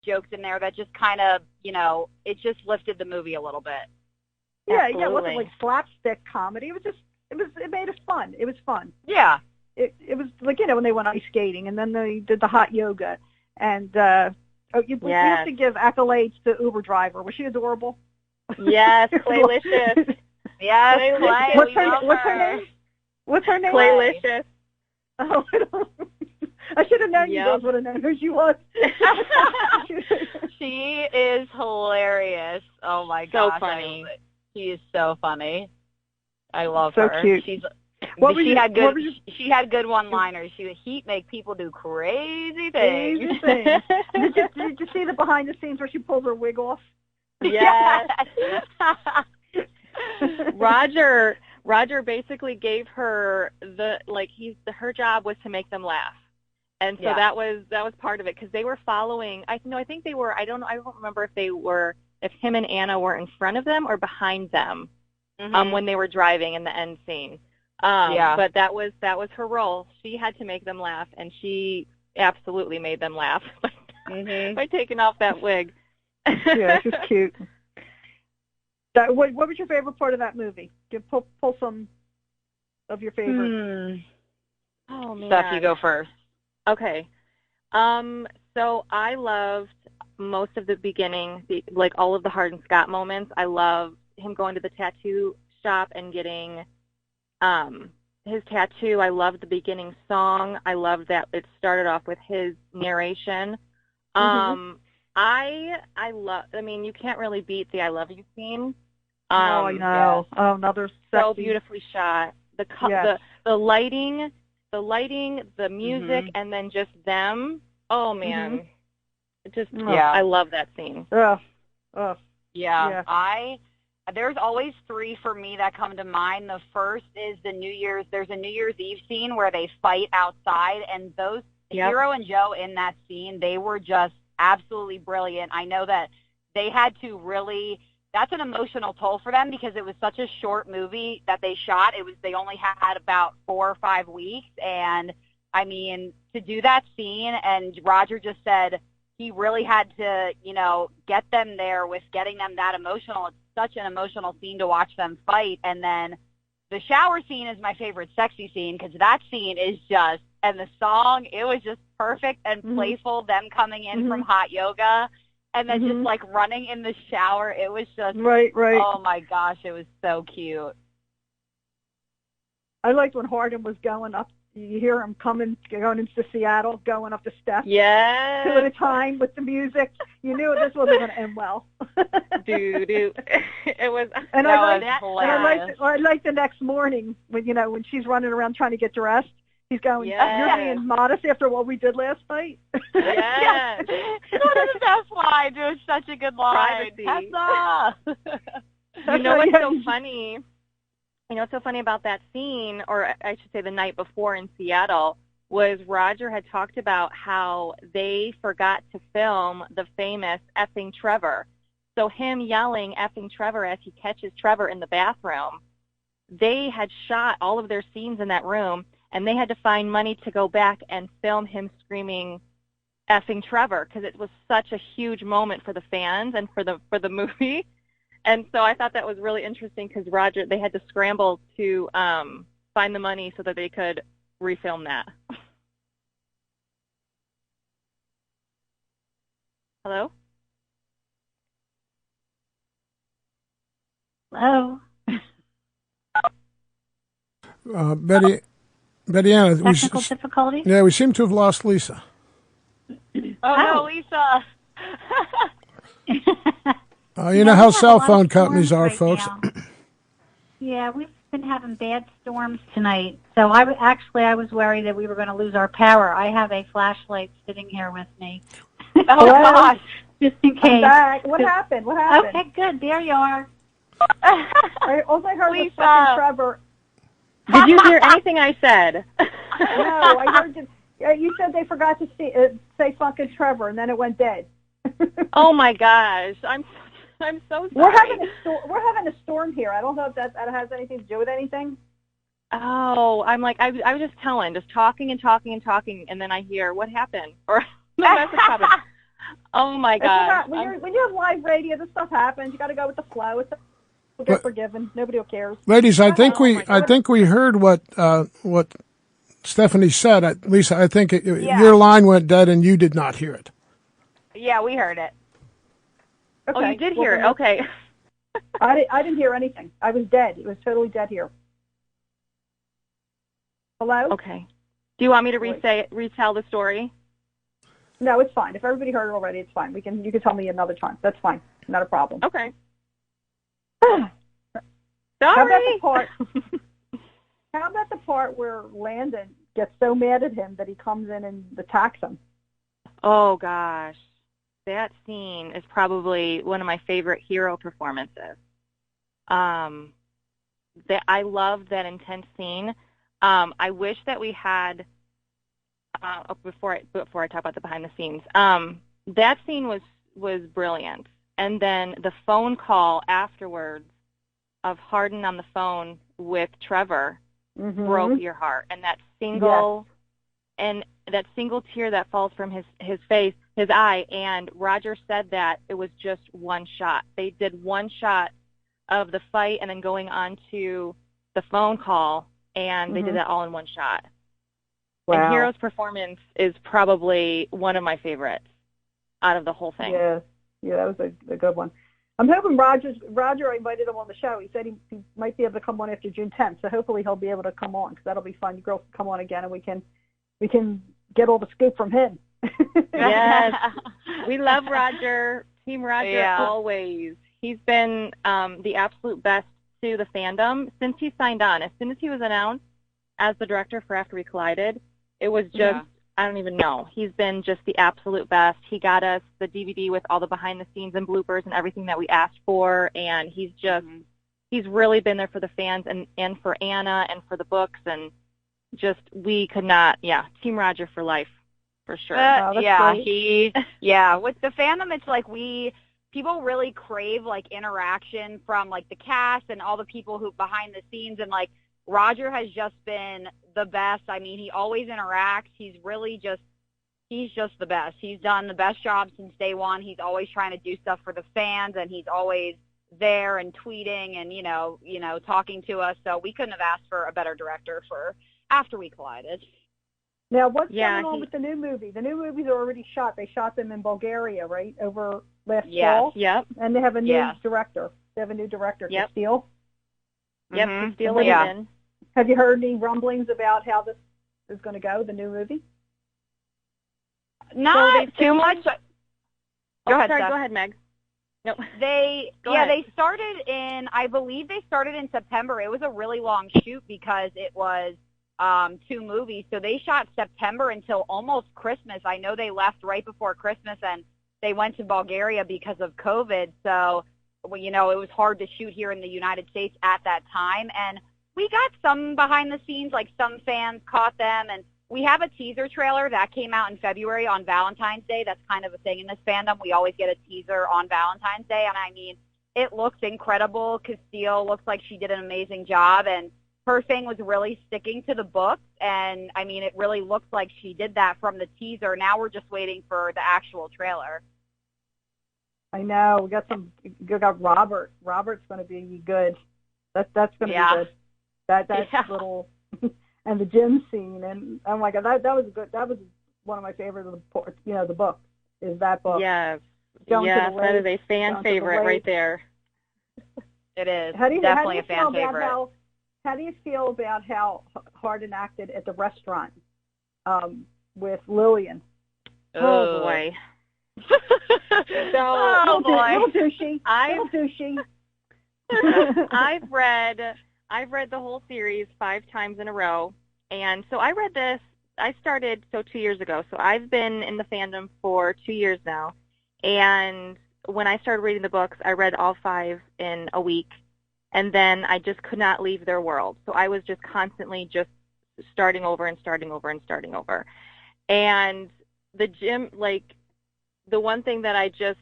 jokes in there that just kind of, it just lifted the movie a little bit. Yeah, it wasn't like slapstick comedy. It made it fun. It was fun. Yeah. It was like, when they went ice skating and then they did the hot yoga. And we have to give accolades to Uber driver. Was she adorable? Yes, Claylicious. Yes, Clay. What's her name? What's her name? Claylicious. Oh, I should have known you guys would have known who she was. She is hilarious. Oh my gosh. So funny. She is so funny. I love her. So cute. She had good one-liners. Heat make people do crazy things. Did you see the behind the scenes where she pulls her wig off? Yes. Roger basically gave her her job was to make them laugh. And so that was part of it, because they were following. I think they were. I don't remember if him and Anna were in front of them or behind them when they were driving in the end scene. But that was her role. She had to make them laugh, and she absolutely made them laugh by taking off that wig. Yeah, she's cute. What was your favorite part of that movie? Pull some of your favorites. Oh man, Steph, you go first. Okay. So I loved most of the beginning, like all of the Hardin Scott moments. I love him going to the tattoo shop and getting his tattoo. I loved the beginning song. I loved that it started off with his narration. You can't really beat the I love you scene. I know. Oh, another so beautifully shot. The lighting, the music, and then just them. Oh man, I love that scene. There's always three for me that come to mind. The first is there's a New Year's Eve scene where they fight outside, and Hero and Joe in that scene, they were just absolutely brilliant. I know that they had to really, that's an emotional toll for them because it was such a short movie that they shot. They only had about 4 or 5 weeks, and I mean, to do that scene, and Roger just said he really had to, get them there with getting them that emotional. It's such an emotional scene to watch them fight. And then the shower scene is my favorite sexy scene because that scene is just, and the song, it was just perfect and playful, them coming in from hot yoga and then just like running in the shower. It was just, right. Oh my gosh, it was so cute. I liked when Hardin was going up. You hear him going into Seattle, going up the steps. Yeah. 2 at a time with the music. You knew this wasn't going to end well. It was. And I liked the next morning when she's running around trying to get dressed. He's going, You're being modest after what we did last night. Yes. What is the best line? It was such a good line. You know what's so funny? What's so funny about that scene, or I should say the night before in Seattle, was Roger had talked about how they forgot to film the famous effing Trevor. So him yelling effing Trevor as he catches Trevor in the bathroom, they had shot all of their scenes in that room, and they had to find money to go back and film him screaming effing Trevor because it was such a huge moment for the fans and for the movie. And so I thought that was really interesting because they had to scramble to find the money so that they could refilm that. Hello? Hello? Betty Ann. Technical difficulty? Yeah, we seem to have lost Lisa. No, Lisa. You know how cell phone companies are, folks. Yeah, we've been having bad storms tonight. So I was worried that we were going to lose our power. I have a flashlight sitting here with me. Oh, gosh. Just in case. I'm back. What happened? Okay, good. There you are. All I heard was fucking Trevor. Did you hear anything I said? No, I heard you said they forgot to say fucking Trevor, and then it went dead. Oh my gosh, I'm so sorry. We're having a storm here. I don't know if that has anything to do with anything. Oh, I'm like I was just talking, and then I hear what happened or the message happened. Oh my gosh! When you have live radio, this stuff happens. You got to go with the flow. We'll get forgiven. Nobody cares. Ladies, I think we heard what Stephanie said. Lisa, I think your line went dead and you did not hear it. Yeah, we heard it. Okay. Oh, you did hear it. Okay. I didn't hear anything. I was dead. It was totally dead here. Hello? Okay. Do you want me to retell the story? No, it's fine. If everybody heard it already, it's fine. You can tell me another time. That's fine. Not a problem. Okay. Sorry. How about the part where Landon gets so mad at him that he comes in and attacks him? Oh gosh. That scene is probably one of my favorite hero performances. I loved that intense scene. I wish that we had before I talk about the behind the scenes. That scene was brilliant. And then the phone call afterwards of Hardin on the phone with Trevor broke your heart. And that single tear that falls from his face, his eye, and Roger said that it was just one shot. They did one shot of the fight and then going on to the phone call, and they did that all in one shot. Wow. And Hero's performance is probably one of my favorites out of the whole thing. Yeah, that was a good one. I'm hoping Roger invited him on the show. He said he might be able to come on after June 10th, so hopefully he'll be able to come on, because that'll be fun. You girls can come on again, and we can get all the scoop from him. Yes. We love Roger. Team Roger always. He's been the absolute best to the fandom since he signed on. As soon as he was announced as the director for After We Collided, it was just, I don't even know. He's been just the absolute best. He got us the DVD with all the behind the scenes and bloopers and everything that we asked for, and he's just, he's really been there for the fans and for Anna and for the books, and just, we could not, Team Roger for life, for sure. With the fandom, it's like people really crave, like, interaction from, like, the cast and all the people who behind the scenes, and, like, Roger has just been the best. I mean, he always interacts. He's just the best. He's done the best job since day one. He's always trying to do stuff for the fans, and he's always there and tweeting and, you know, talking to us. So we couldn't have asked for a better director for After We Collided. Now, what's going on with the new movie? The new movies are already shot. They shot them in Bulgaria, right, over last fall? Yep. And they have a new director. They have a new director, Steele. Yep, Steele in. Have you heard any rumblings about how this is going to go, the new movie? Not too much. Go ahead, Meg. No. They started I believe they started in September. It was a really long shoot because it was 2 movies. So they shot September until almost Christmas. I know they left right before Christmas and they went to Bulgaria because of COVID. So, it was hard to shoot here in the United States at that time. And we got some behind the scenes, like some fans caught them, and we have a teaser trailer that came out in February on Valentine's Day. That's kind of a thing in this fandom. We always get a teaser on Valentine's Day, and I mean, it looks incredible. Castile looks like she did an amazing job, and her thing was really sticking to the book, and I mean, it really looks like she did that from the teaser. Now we're just waiting for the actual trailer. I know. We got Robert. Robert's going to be good. That's going to be good. That's little, and the gym scene, and oh my God, that was good. That was one of my favorites of the book. Is that book? Yes, that is a fan favorite right there. It is definitely a fan favorite. How do you feel about how Hardin acted at the restaurant with Lillian? Oh boy. Little douchey. I've read the whole series 5 times in a row, and so I read this. I started 2 years ago, so I've been in the fandom for 2 years now. And when I started reading the books, I read all 5 in a week, and then I just could not leave their world. So I was just constantly just starting over and starting over and starting over. And the gym, like, the one thing that I just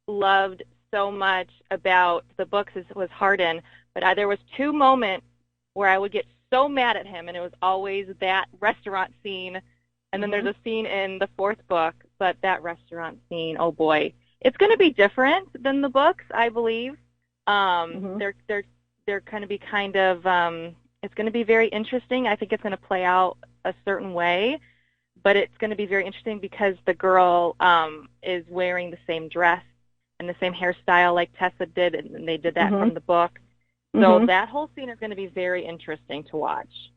loved so much about the books was Hardin. But there was 2 moments where I would get so mad at him, and it was always that restaurant scene. And then there's a scene in the 4th book but that restaurant scene, oh boy, it's going to be different than the books, I believe. They're going to be it's going to be very interesting. I think it's going to play out a certain way, but it's going to be very interesting because the girl is wearing the same dress and the same hairstyle like Tessa did, and they did that from the book. So that whole scene is going to be very interesting to watch.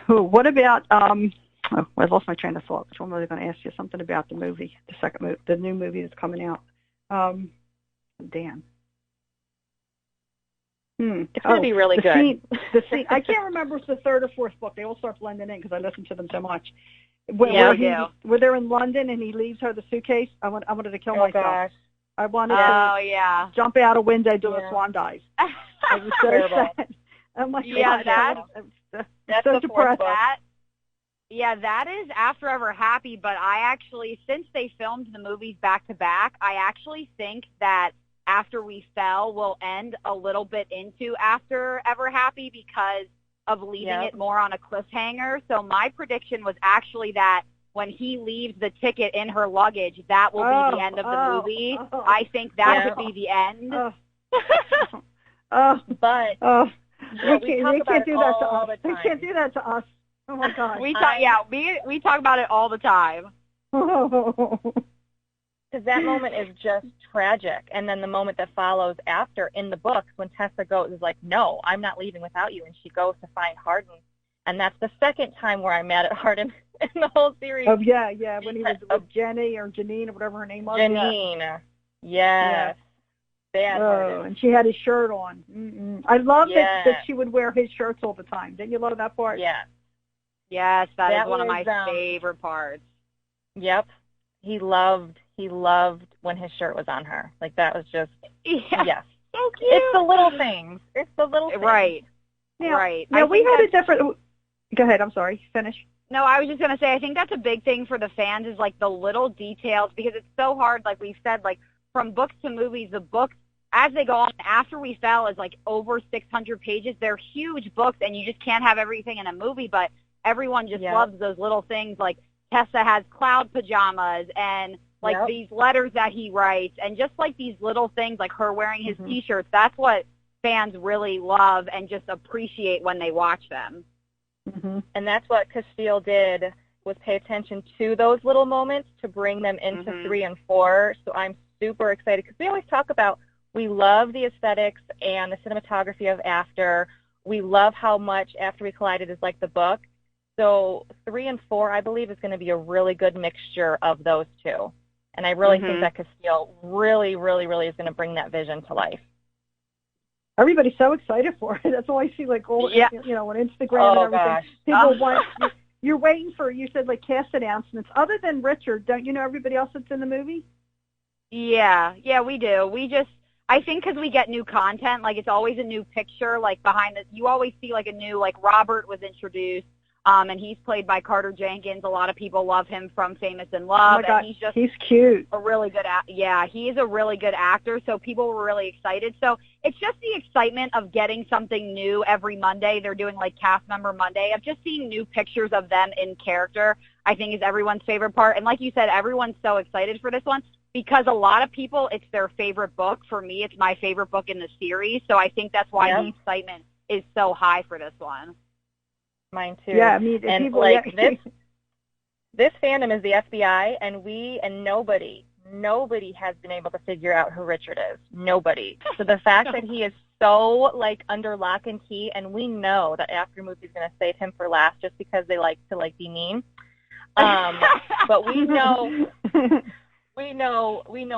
What about I lost my train of thought. Which one was I going to ask you? Something about the movie, the new movie that's coming out. Dan. It's going to be really good. The scene. I can't remember if it's the third or fourth book. They all start blending in because I listen to them so much. Where they're in London and he leaves her the suitcase. I wanted to kill myself. Gosh. I wanted to jump out a window, do a swan dive. I was so sad. I'm like, that's so the depressed. That is After Ever Happy, but I actually, since they filmed the movies back to back, I actually think that After We Fell will end a little bit into After Ever Happy because of leaving it more on a cliffhanger. So my prediction was actually that when he leaves the ticket in her luggage, that will be the end of the movie. I think that could be the end. We can't do that to us. They can't do that to us. Oh my God. We talk about it all the time. Because that moment is just tragic. And then the moment that follows after in the books when Tessa goes is like, no, I'm not leaving without you. And she goes to find Hardin. And that's the second time where I'm mad at Hardin in the whole series. Oh, yeah, when he was with Jenny or Janine or whatever her name was. Janine. Yes. And she had his shirt on. Mm-mm. I love that she would wear his shirts all the time. Didn't you love that part? Yeah. Yes, that is one of my favorite parts. Yep. He loved when his shirt was on her. Like, that was just, yes. So cute. It's the little things. Right. Now, we had a different, go ahead, I'm sorry, finish. No, I was just going to say, I think that's a big thing for the fans is, like, the little details, because it's so hard, like we said, like, from books to movies, the books, as they go on, After We Fell is, like, over 600 pages. They're huge books, and you just can't have everything in a movie, but everyone just loves those little things, like Tessa has cloud pajamas and like these letters that he writes and just like these little things like her wearing his T-shirts. That's what fans really love and just appreciate when they watch them. And that's what Castile did, was pay attention to those little moments to bring them into 3 and 4. So I'm super excited because we always talk about we love the aesthetics and the cinematography of After. We love how much After We Collided is like the book. So 3 and 4, I believe, is going to be a really good mixture of those two. And I really think that Castile really, really, really is going to bring that vision to life. Everybody's so excited for it. That's all I see, like, all, on Instagram and everything. Gosh. People want, you're waiting for, you said, like, cast announcements. Other than Richard, don't you know everybody else that's in the movie? Yeah, we do. I think because we get new content, like, it's always a new picture, like, behind the, you always see, like, a new, like, Robert was introduced. And he's played by Carter Jenkins. A lot of people love him from Famous in Love. Oh my God, and he's cute. A really good, he's a really good actor. So people were really excited. So it's just the excitement of getting something new every Monday. They're doing like Cast Member Monday of just seeing new pictures of them in character. I think is everyone's favorite part. And like you said, everyone's so excited for this one because a lot of people, it's their favorite book. For me, it's my favorite book in the series. So I think that's why the excitement is so high for this one. Mine too. Yeah, I mean, and people, like this fandom is the FBI, and nobody has been able to figure out who Richard is. Nobody. So the fact that he is so like under lock and key, and we know that After Movie's going to save him for last just because they like to like be mean. But we know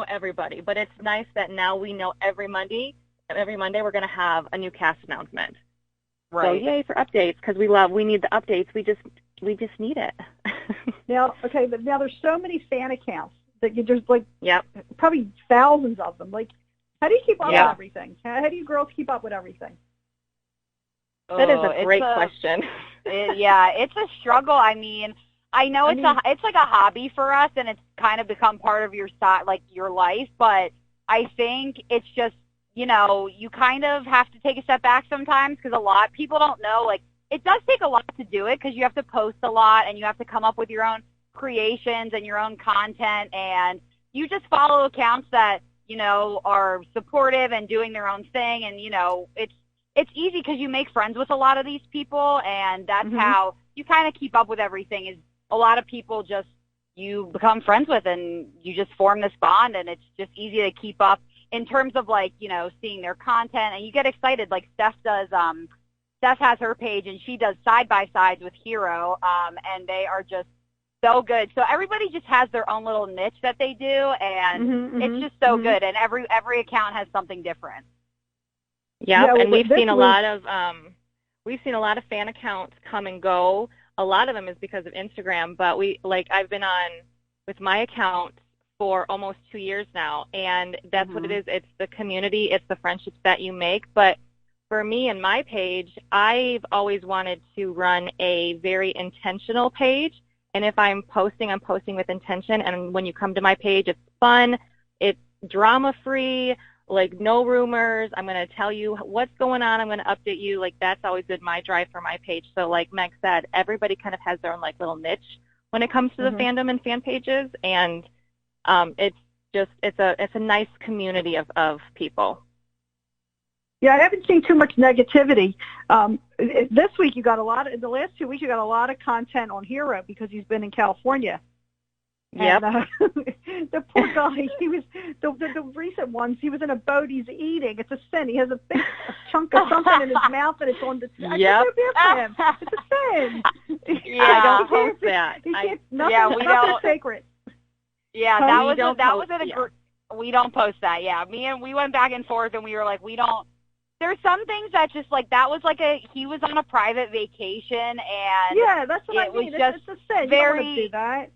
everybody. But it's nice that now we know every Monday we're going to have a new cast announcement. Right. So yay for updates because we need the updates. We just need it. Now there's so many fan accounts that you just like. Probably thousands of them. Like, how do you keep up with everything? How do you girls keep up with everything? That is a great question. It's a struggle. I mean, I know it's like a hobby for us, and it's kind of become part of your life. But I think it's just. You know, you kind of have to take a step back sometimes because a lot of people don't know. Like, it does take a lot to do it because you have to post a lot and you have to come up with your own creations and your own content, and you just follow accounts that, you know, are supportive and doing their own thing. And, you know, it's easy because you make friends with a lot of these people, and that's how you kind of keep up with everything. Is a lot of people just you become friends with, and you just form this bond, and it's just easy to keep up in terms of, like, you know, seeing their content, and you get excited. Like Steph does, Steph has her page, and she does side-by-sides with Hero, and they are just so good. So everybody just has their own little niche that they do, and it's just so good, and every account has something different. Yep, and we've seen a lot of fan accounts come and go. A lot of them is because of Instagram, but I've been on with my account for almost 2 years now, and that's what it is. It's the community, it's the friendships that you make. But for me and my page, I've always wanted to run a very intentional page, and if I'm posting with intention, and when you come to my page, it's fun, it's drama-free, like no rumors. I'm going to tell you what's going on. I'm going to update you. Like, that's always been my drive for my page. So like Meg said, everybody kind of has their own like little niche when it comes to the fandom and fan pages. And it's a nice community of people. Yeah, I haven't seen too much negativity. This week the last 2 weeks you got a lot of content on Hero because he's been in California. Yep. And, the poor guy, he was, the recent ones, he was in a boat, he's eating. It's a sin. He has a big chunk of something in his mouth and it's on the, I feel bad for him. It's a sin. Yeah, I don't post that. Nothing sacred. Yeah, we don't post that. Yeah, we went back and forth, and we were like, there's some things that just like, that was like he was on a private vacation, and yeah, that's what I mean. It's a sin. You don't want to do that.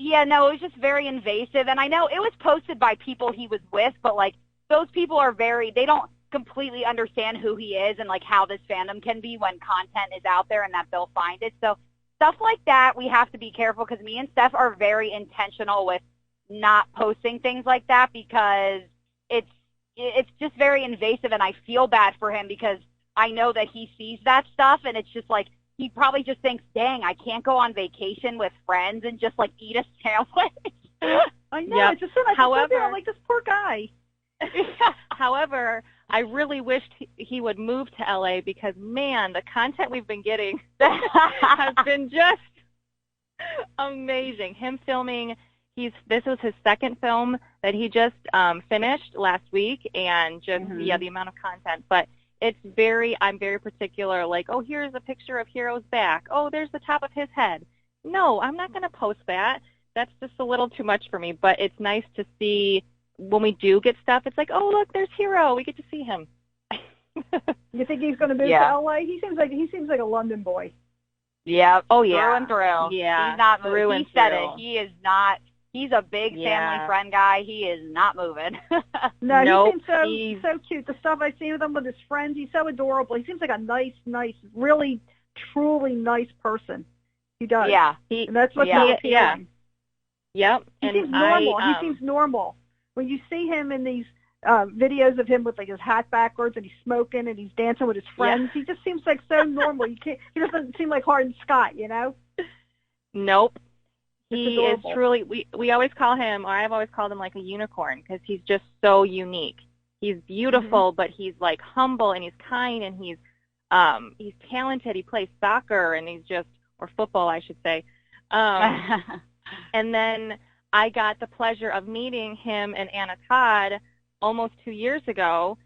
Yeah, no, it was just very invasive, and I know it was posted by people he was with, but like those people are they don't completely understand who he is and like how this fandom can be when content is out there and that they'll find it. So stuff like that, we have to be careful, because me and Steph are very intentional with not posting things like that, because it's just very invasive, and I feel bad for him because I know that he sees that stuff, and it's just like, he probably just thinks, dang, I can't go on vacation with friends and just like eat a sandwich. I know. It's just I'm like, this poor guy. However, I really wished he would move to LA, because man, the content we've been getting has been just amazing. Him filming, this was his second film that he just finished last week, and just the amount of content. But I'm very particular, like, oh, here's a picture of Hero's back. Oh, there's the top of his head. No, I'm not going to post that. That's just a little too much for me. But it's nice to see when we do get stuff. It's like, oh, look, there's Hero. We get to see him. You think he's going to move to LA? He seems like a London boy. Yeah. Oh, yeah. Through and through. Yeah. He's not moving. He said it. He is not. He's a big family friend guy. He is not moving. No, he seems so cute. The stuff I've seen with him with his friends, he's so adorable. He seems like a nice, really, truly nice person. He does. Yeah. And that's what's so appealing. Yep. He seems normal. He seems normal. When you see him in these videos of him with like his hat backwards and he's smoking and he's dancing with his friends, he just seems like so normal. He doesn't seem like Hardin Scott, you know? Nope. He is truly, we always call him, or I've always called him like a unicorn, because he's just so unique. He's beautiful, but he's like humble, and he's kind, and he's talented. He plays soccer, and he's just, or football, I should say. And then I got the pleasure of meeting him and Anna Todd almost 2 years ago,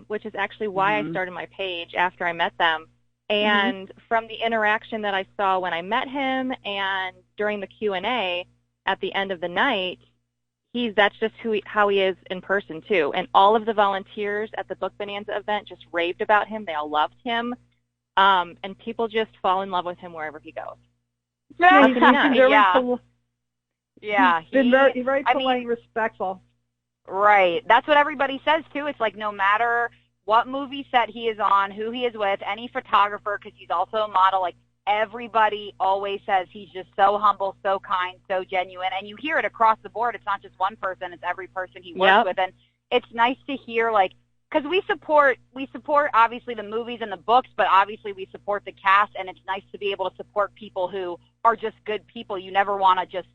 which is actually why I started my page after I met them. And from the interaction that I saw when I met him and during the Q&A at the end of the night, that's just how he is in person too. And all of the volunteers at the Book Bonanza event just raved about him. They all loved him. And people just fall in love with him wherever he goes. Yeah, he's been very polite and respectful. Right. That's what everybody says too. It's like, no matter what movie set he is on, who he is with, any photographer, because he's also a model, like, everybody always says he's just so humble, so kind, so genuine. And you hear it across the board. It's not just one person. It's every person he works with. And it's nice to hear, like, because we support obviously the movies and the books, but obviously we support the cast, and it's nice to be able to support people who are just good people. You never want to just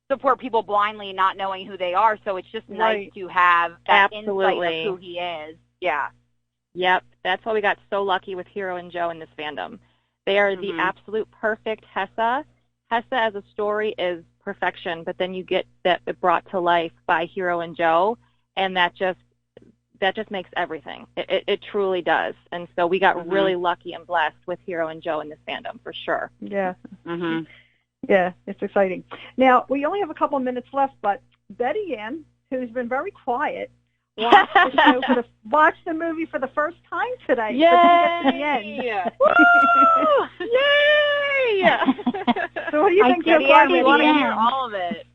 support people blindly, not knowing who they are. So it's just nice to have that insight of who he is. Yeah. Yep. That's why we got so lucky with Hero and Joe in this fandom. They are the absolute perfect Hessa. Hessa as a story is perfection, but then you get that brought to life by Hero and Joe, and that just makes everything. It truly does. And so we got really lucky and blessed with Hero and Joe in this fandom, for sure. Yeah. Yeah, it's exciting. Now, we only have a couple of minutes left, but Betty Ann, who's been very quiet, watched the movie for the first time today. Yay! To the end. Woo! Yay! So what do you think? Betty Ann, we want to hear all of it.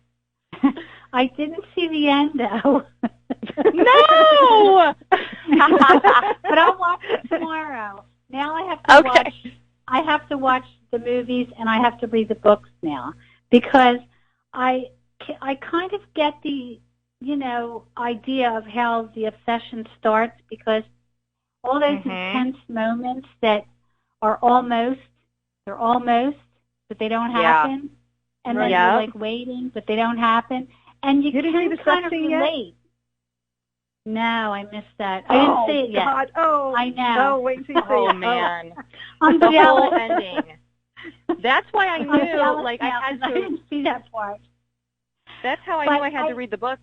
I didn't see the end, though. No! But I'll watch it tomorrow. Now I have to watch. I have to watch the movies and I have to read the books now because I kind of get the idea of how the obsession starts, because all those intense moments that are almost, but they don't happen, and then you're like waiting, but they don't happen, and you can kind of relate. No, I missed that. I didn't see it yet. God. Oh, I know. No, wait until you see it. Oh, man. I'm the jealous. whole ending. That's why I knew, like, I had to. I didn't see that part. That's how I knew I had to read the book.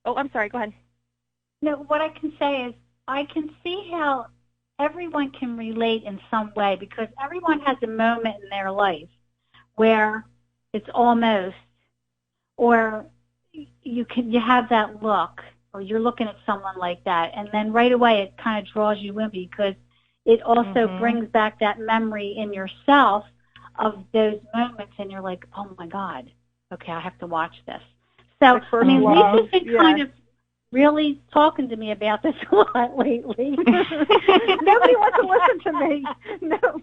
Oh, I'm sorry. Go ahead. No, what I can say is I can see how everyone can relate in some way, because everyone has a moment in their life where it's almost, or you have that look, or you're looking at someone like that, and then right away it kind of draws you in, because it also brings back that memory in yourself of those moments, and you're like, oh my God, okay, I have to watch this. So, I mean, Lisa's been kind of really talking to me about this a lot lately. Nobody wants to listen to me. No,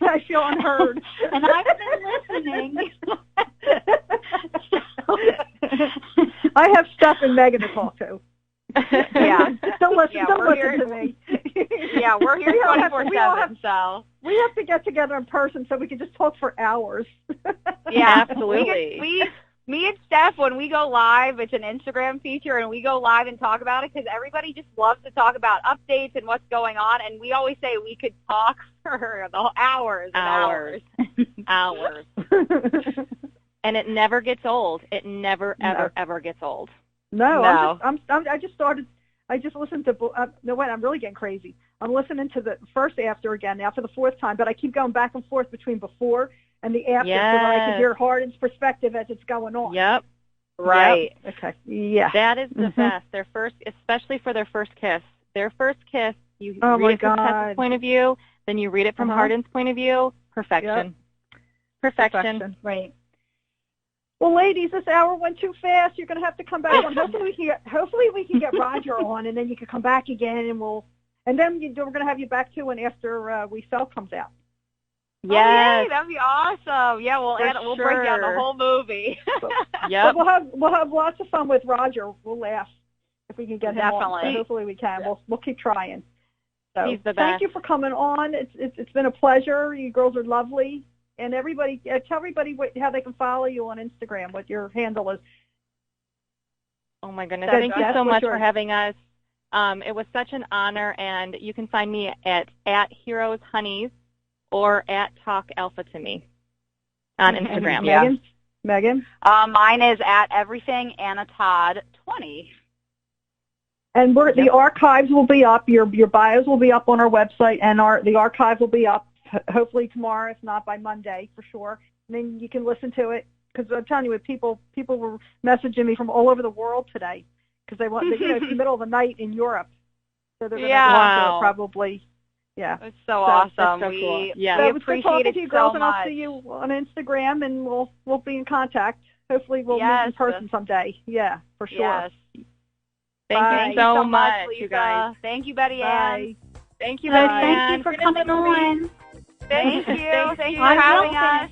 I feel unheard. And I've been listening. I have Steph and Megan to talk to. Yeah. Don't listen to me. Yeah, we're here 24/7, so. We have to get together in person so we can just talk for hours. Yeah, absolutely. Me and Steph, when we go live, it's an Instagram feature, and we go live and talk about it because everybody just loves to talk about updates and what's going on, and we always say we could talk for the hours and hours. Hours. And it never gets old. It never, ever gets old. No. I just listened to, no, wait, I'm really getting crazy. I'm listening to the first after again now for the fourth time, but I keep going back and forth between before and the after so that I can hear Hardin's perspective as it's going on. Yep. Right. Yep. Okay. Yeah. That is the best. Their first, especially for their first kiss. Their first kiss, you read it from Tessa's point of view, then you read it from Hardin's point of view. Perfection. Yep. Perfection. Right. Well, ladies, this hour went too fast. You're going to have to come back on. Hopefully we can get Roger on, and then you can come back again, and then we're going to have you back too, and after We Fell comes out. Yes. Oh, yay, that'd be awesome. Yeah, we'll break down the whole movie. Yep. We'll have lots of fun with Roger. We'll laugh if we can get him on. So hopefully we can. We'll keep trying. So He's the best. Thank you for coming on. It's been a pleasure. You girls are lovely. And everybody, tell everybody how they can follow you on Instagram, what your handle is. Oh, my goodness. Thank you so much for having us. It was such an honor, and you can find me at Heroes Honeys or at Talk Alpha to Me on Instagram. Megan? Mine is at Everything Anna Todd 20. And the archives will be up. Your bios will be up on our website, and the archive will be up hopefully tomorrow, if not by Monday for sure. And then you can listen to it, because I'm telling you, people were messaging me from all over the world today because they want, it's the middle of the night in Europe, so they're going to watch it probably. Yeah, it's so awesome. So cool. We appreciate it to you so girls, much. And I'll see you on Instagram, and we'll be in contact. Hopefully, we'll meet in person someday. Yeah, for sure. Yes. Thank you so much, Lisa. you guys. Thank you, Betty Ann. Thank you, Betty Ann. Thank you for coming on. Thank you. Thank you for having us.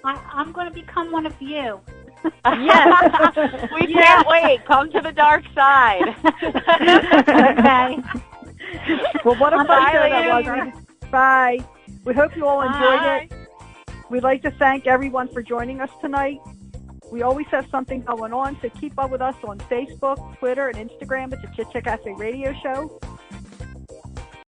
I'm going to become one of you. Yes. We can't wait. Come to the dark side. Okay. Well, what a fun show that was. Bye. We hope you all enjoyed it. We'd like to thank everyone for joining us tonight. We always have something going on, so keep up with us on Facebook, Twitter, and Instagram. It's a Chit Chat Cafe radio show.